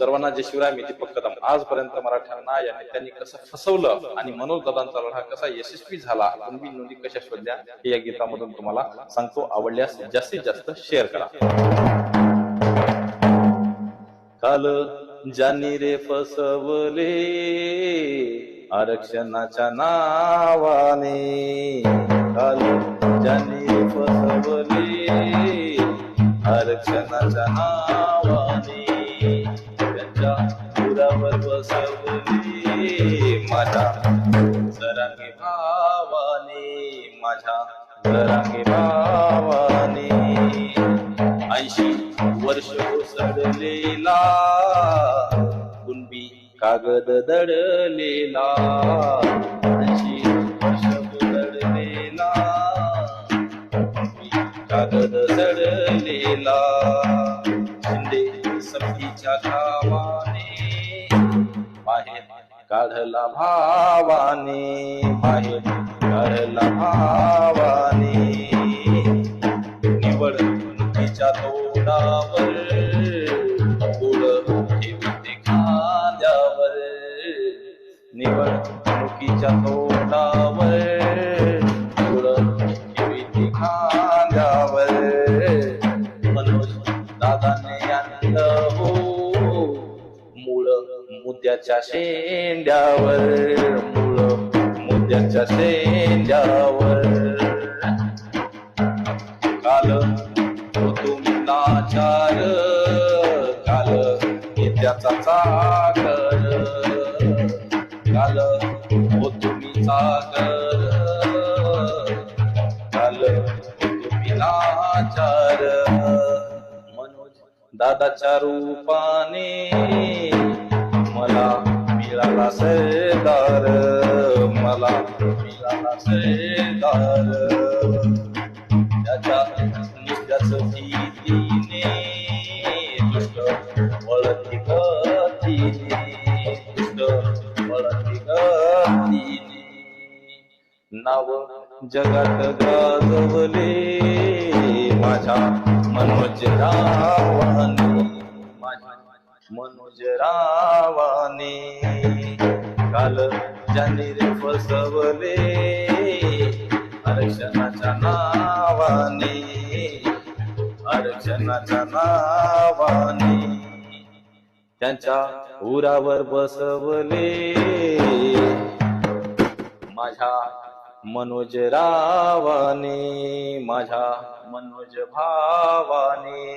सर्वांना जय शिवराय. मी दीपक कदम. आजपर्यंत मराठ्यांना या नेत्यांनी कसं फसवलं आणि मनोज दादांचा लढा कसा यशस्वी झाला, कुणबी नोंदी कशा शोधल्या, हे या गीतामधून तुम्हाला सांगतो. आवडल्यास जास्तीत जास्त शेअर करा. काल ज्यांनी रे फसवले आरक्षणाच्या नावाने, काल ज्यांनी रे फसवले आरक्षणाच्या नावाने, त्यांच्या पुरावर बसवले माझ्या जरांगे भावाने, माझ्या जरांगे भावाने. 80 वर्ष उसडलेला कुणबी कागद दडलेला, 80 वर्ष दडलेला कुणबी कागद दडलेला. शिंदे समतीच्या गावाने बाहेर काढला भावाने, बाहेर काढला भावाने. निवडणुकीच्या तोंडावर पुढं ठेवते खांद्यावर, निवडणुकीच्या तोंडावर पुढं ठेवते खांद्यावर. मनोज दादाने आणलं हो मूळ मुद्द्याच्या शेंड्यावर, मूळ मुद्द्याच्या शेंड्यावर. काल तुम्ही लाचार, काल नित्याचा चाकर, काल तुम्ही चाकर, काल तुम्ही लाचार. मनोज दादाच्या रूपाने मला मिळाला सरदार, मला मिळाला सरदार. त्याच्या नुसत्याच भीतीने दुष्ट वळती गतीने, दुष्ट वळती गतीने. नाव जगात गाजवले माझ्या मनोज रावाने, माझ्या मनोज रावाने. काल ज्यांनी रे फसवले आरक्षणाच्या नावाने, आरक्षणाच्या नावाने. त्यांच्या उरावर बसवले माझ्या मनोज रावाने, माझ्या मनोज भावाने.